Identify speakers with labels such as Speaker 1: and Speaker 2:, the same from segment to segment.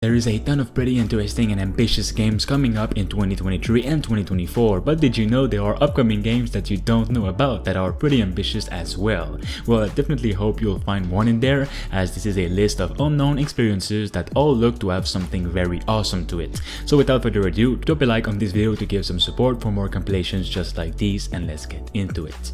Speaker 1: There is a ton of pretty interesting and ambitious games coming up in 2023 and 2024, but did you know there are upcoming games that you don't know about that are pretty ambitious as well? Well, I definitely hope you'll find one in there, as this is a list of unknown experiences that all look to have something very awesome to it. So without further ado, drop a like on this video to give some support for more compilations just like these, and let's get into it.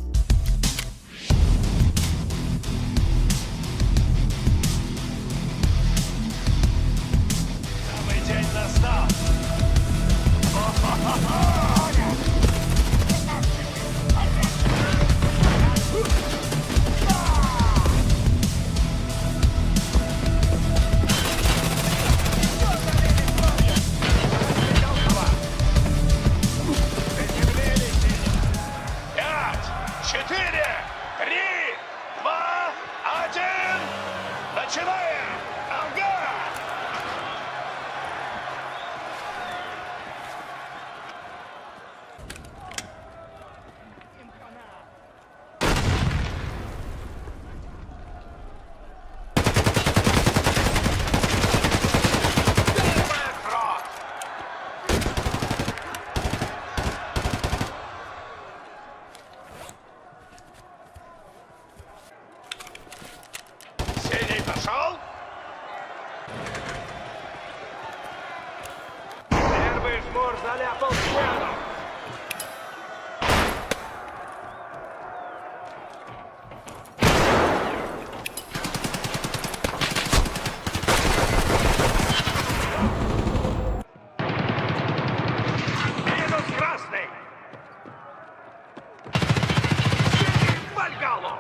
Speaker 2: Первый жмур заляпал стену! Минус красный! Синий в Вальгалу!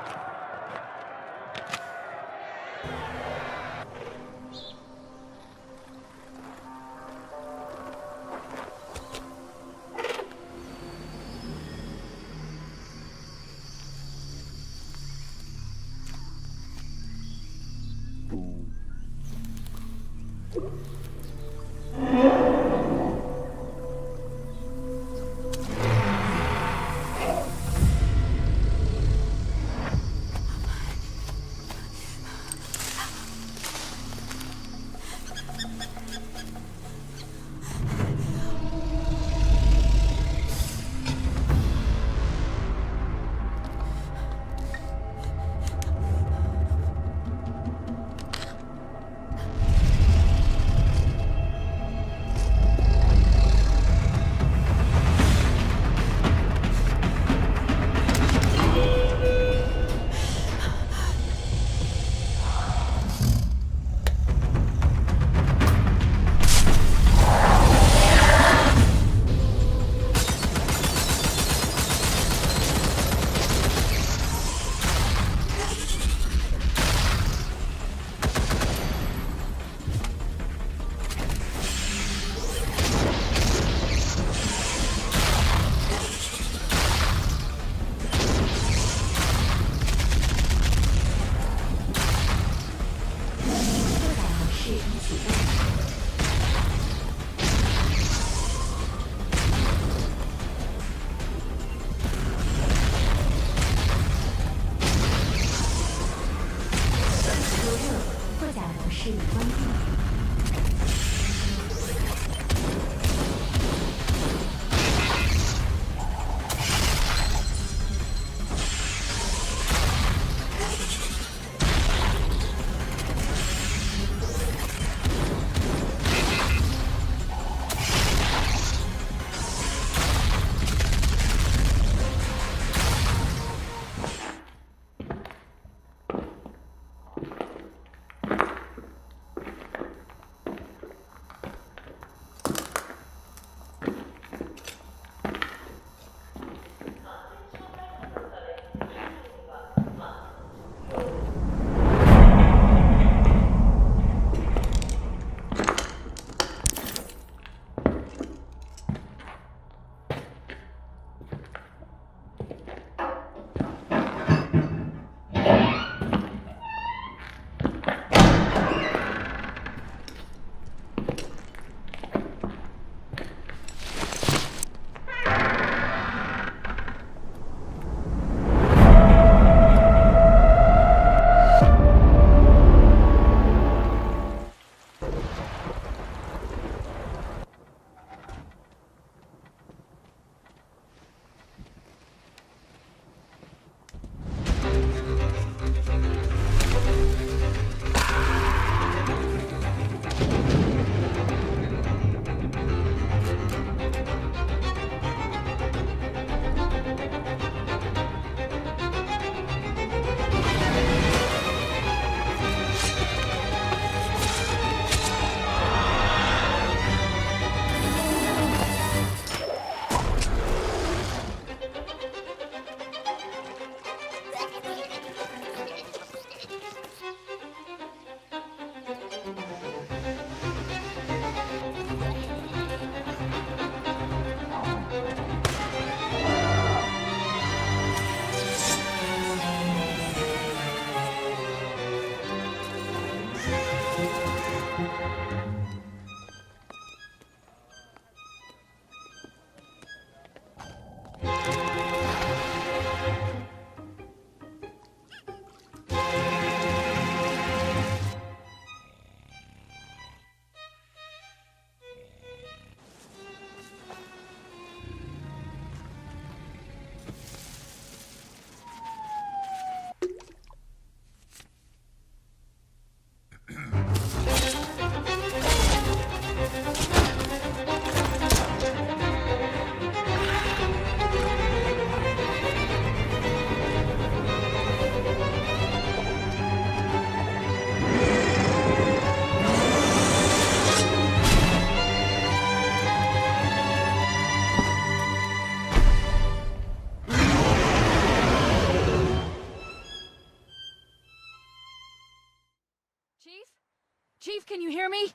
Speaker 3: can you hear me?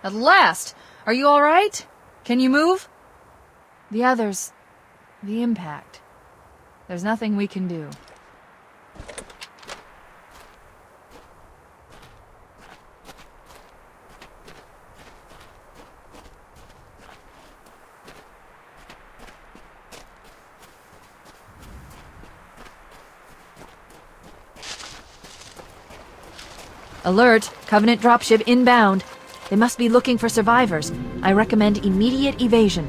Speaker 3: At last! Are you alright? Can you move? The others... the impact. There's nothing we can do. Alert! Covenant dropship inbound. They must be looking for survivors. I recommend immediate evasion.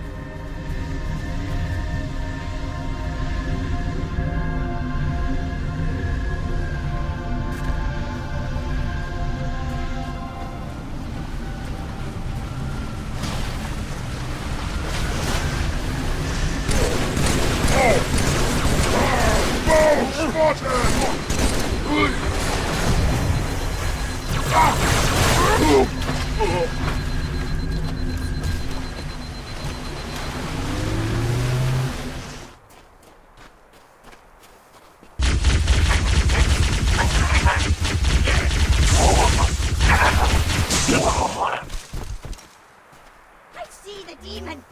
Speaker 4: I see the demon!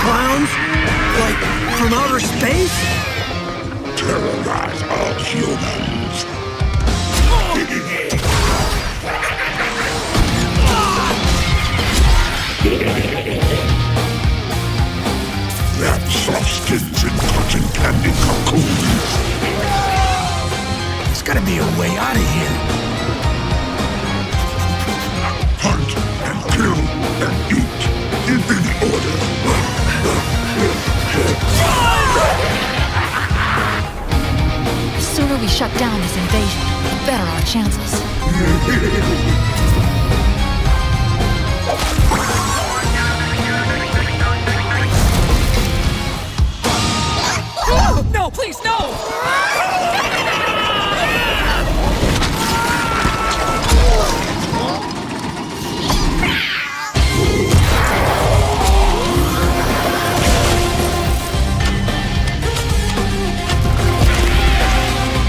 Speaker 5: Klowns? Like, from outer space?
Speaker 6: Terrorize all humans. Wrap soft skins in cotton candy cocoons.
Speaker 5: There's gotta be a way out of here.
Speaker 6: Hunt and kill and eat in any order.
Speaker 7: The sooner we shut down this invasion, the better our chances.
Speaker 3: No, please, no!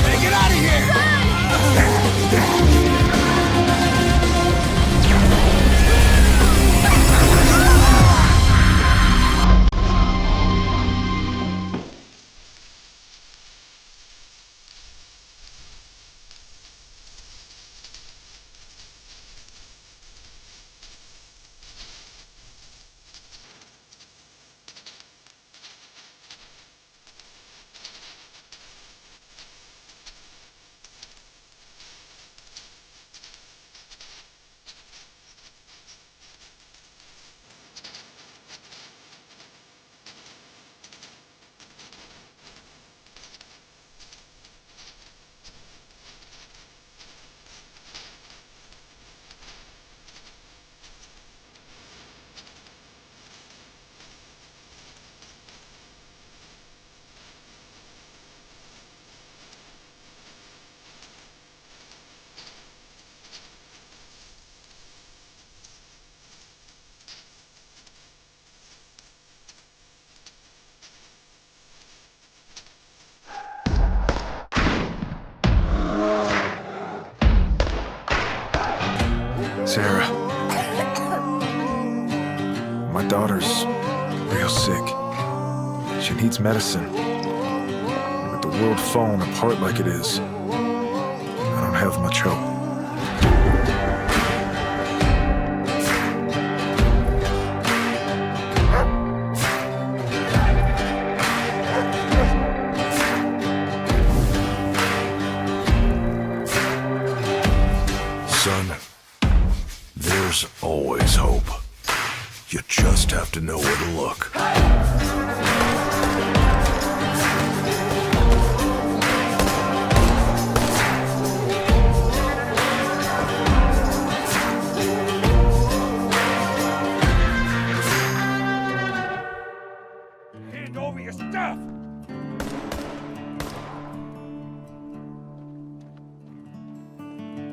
Speaker 5: Hey, get out of here!
Speaker 8: Sarah. My daughter's real sick. She needs medicine. With the world falling apart like it is, I don't have much hope.
Speaker 6: Son, there's always hope. You just have to know where to look.
Speaker 2: Hand over your stuff!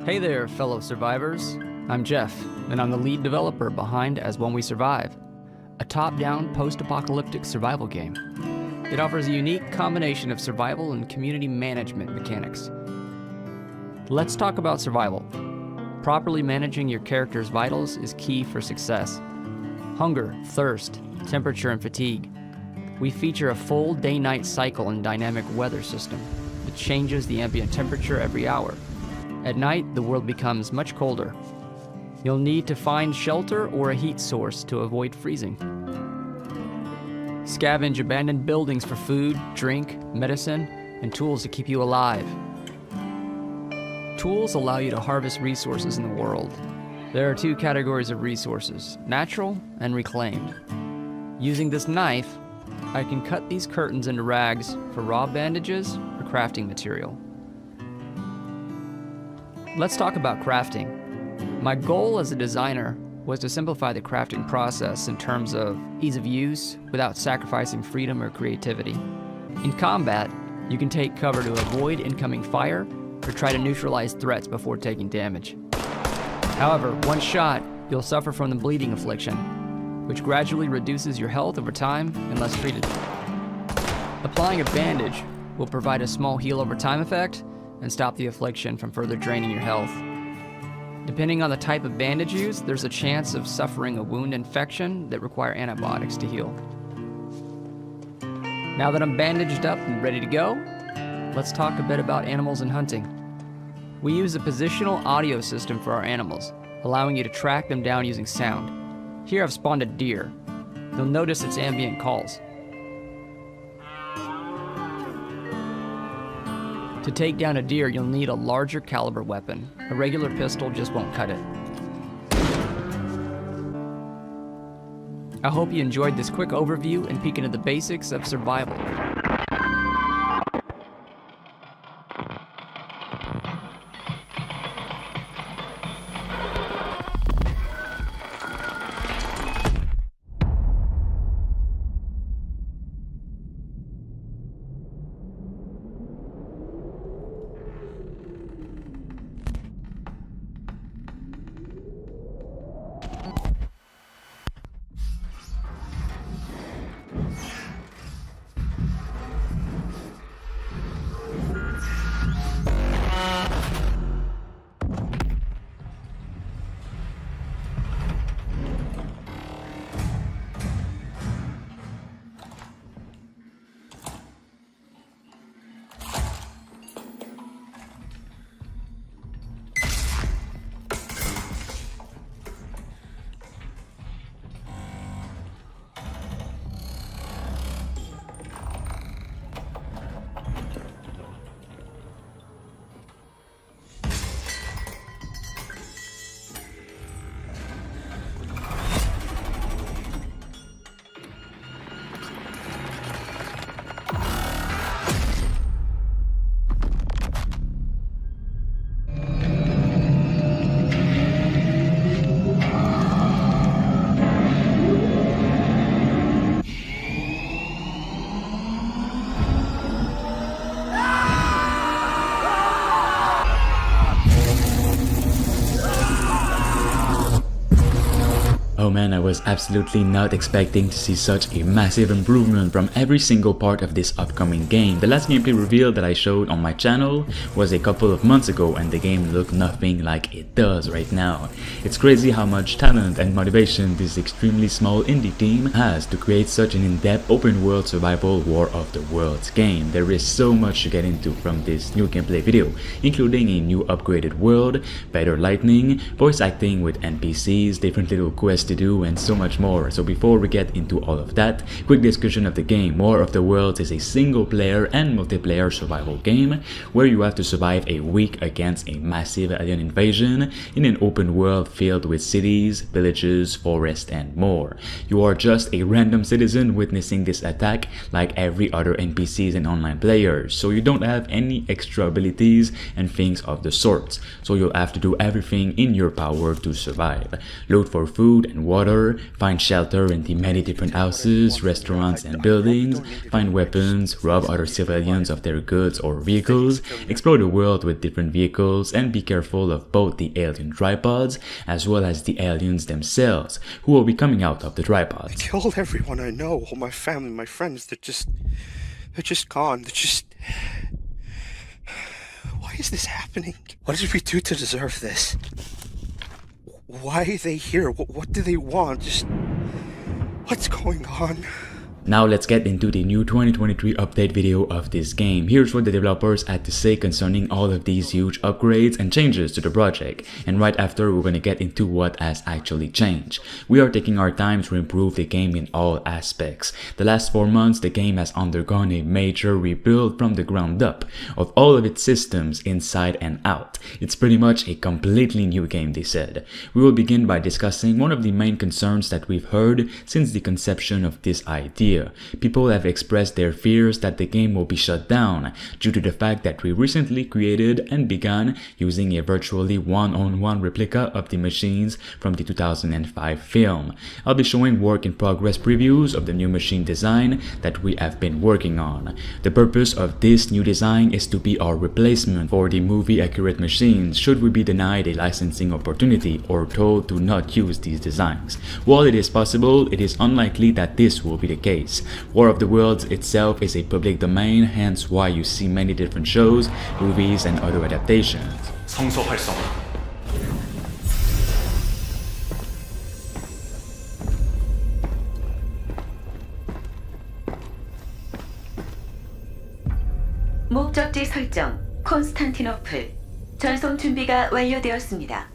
Speaker 9: Hey there, fellow survivors. I'm Jeff, and I'm the lead developer behind As One We Survive, a top-down post-apocalyptic survival game. It offers a unique combination of survival and community management mechanics. Let's talk about survival. Properly managing your character's vitals is key for success. Hunger, thirst, temperature, and fatigue. We feature a full day-night cycle and dynamic weather system that changes the ambient temperature every hour. At night, the world becomes much colder. You'll need to find shelter or a heat source to avoid freezing. Scavenge abandoned buildings for food, drink, medicine, and tools to keep you alive. Tools allow you to harvest resources in the world. There are two categories of resources, natural and reclaimed. Using this knife, I can cut these curtains into rags for raw bandages or crafting material. Let's talk about crafting. My goal as a designer was to simplify the crafting process in terms of ease of use without sacrificing freedom or creativity. In combat, you can take cover to avoid incoming fire or try to neutralize threats before taking damage. However, one shot, you'll suffer from the bleeding affliction, which gradually reduces your health over time unless treated. Applying a bandage will provide a small heal over time effect and stop the affliction from further draining your health. Depending on the type of bandage used, there's a chance of suffering a wound infection that require antibiotics to heal. Now that I'm bandaged up and ready to go, let's talk a bit about animals and hunting. We use a positional audio system for our animals, allowing you to track them down using sound. Here I've spawned a deer. You'll notice its ambient calls. To take down a deer, you'll need a larger caliber weapon. A regular pistol just won't cut it. I hope you enjoyed this quick overview and peek into the basics of survival.
Speaker 1: Oh man, I was absolutely not expecting to see such a massive improvement from every single part of this upcoming game. The last gameplay reveal that I showed on my channel was a couple of months ago and the game looked nothing like it does right now. It's crazy how much talent and motivation this extremely small indie team has to create such an in-depth open world survival War of the Worlds game. There is so much to get into from this new gameplay video, including a new upgraded world, better lighting, voice acting with NPCs, different little quests to do, and so much more. So before we get into all of that, quick description of the game. War of the Worlds is a single player and multiplayer survival game where you have to survive a week against a massive alien invasion in an open world filled with cities, villages, forests, and more. You are just a random citizen witnessing this attack like every other NPCs and online players, so you don't have any extra abilities and things of the sort, so you'll have to do everything in your power to survive. Loot for food and water, find shelter in the many different houses, restaurants, and buildings, find weapons, rob other civilians of their goods or vehicles, explore the world with different vehicles, and be careful of both the alien tripods as well as the aliens themselves, who will be coming out of the tripods.
Speaker 10: I killed everyone I know, all my family, my friends, they're just gone, Why is this happening? What did we do to deserve this? Why are they here? What do they want? What's going on?
Speaker 1: Now let's get into the new 2023 update video of this game. Here's what the developers had to say concerning all of these huge upgrades and changes to the project. And right after, we're gonna get into what has actually changed. We are taking our time to improve the game in all aspects. The last 4 months, the game has undergone a major rebuild from the ground up of all of its systems inside and out. It's pretty much a completely new game, they said. We will begin by discussing one of the main concerns that we've heard since the conception of this idea. People have expressed their fears that the game will be shut down due to the fact that we recently created and began using a virtually one-on-one replica of the machines from the 2005 film. I'll be showing work in progress previews of the new machine design that we have been working on. The purpose of this new design is to be our replacement for the movie accurate machines should we be denied a licensing opportunity or told to not use these designs. While it is possible, it is unlikely that this will be the case. War of the Worlds itself is a public domain, hence why you see many different shows, movies, and other adaptations.
Speaker 5: 성소 활성화.
Speaker 11: 목적지 설정 콘스탄티노플. 전송 준비가 완료되었습니다.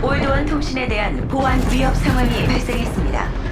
Speaker 11: 올드원 통신에 대한 보안 위협 상황이 발생했습니다.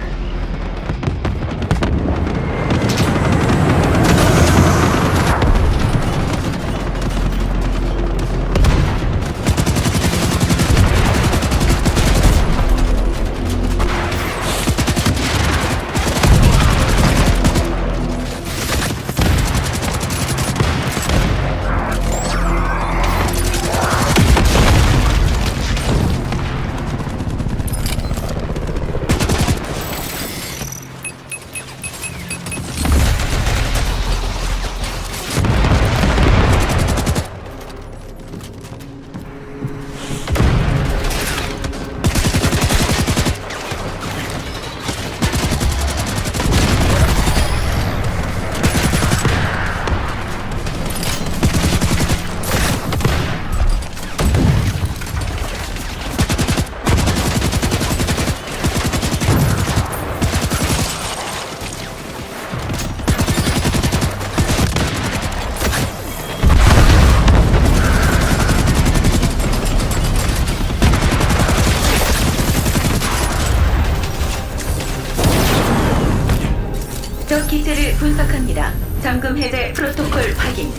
Speaker 11: 적 기체를 분석합니다. 잠금 해제 프로토콜 확인.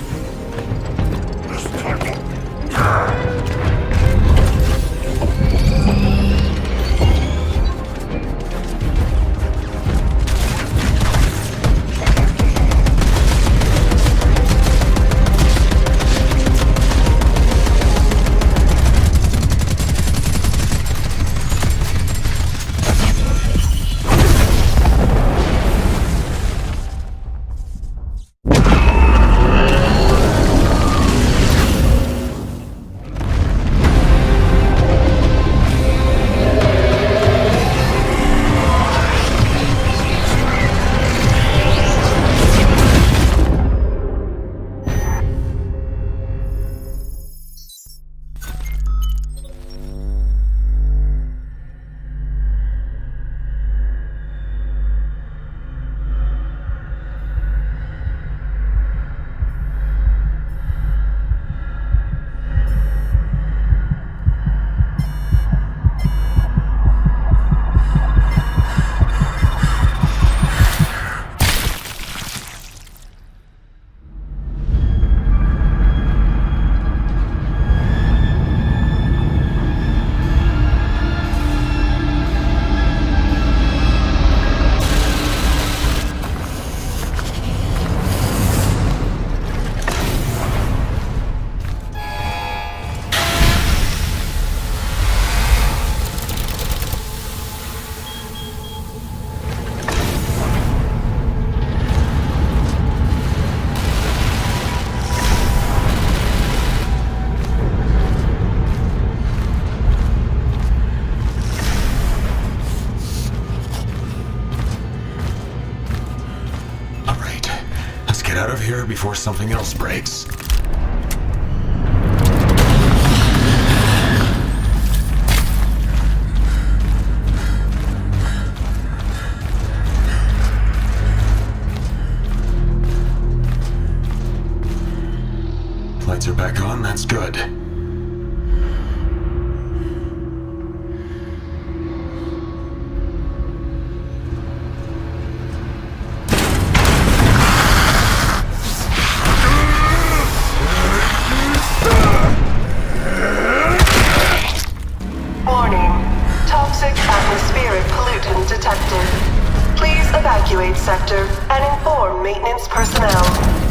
Speaker 6: out of here before something else breaks. Lights are back on, that's good.
Speaker 12: Evacuate sector and inform maintenance personnel.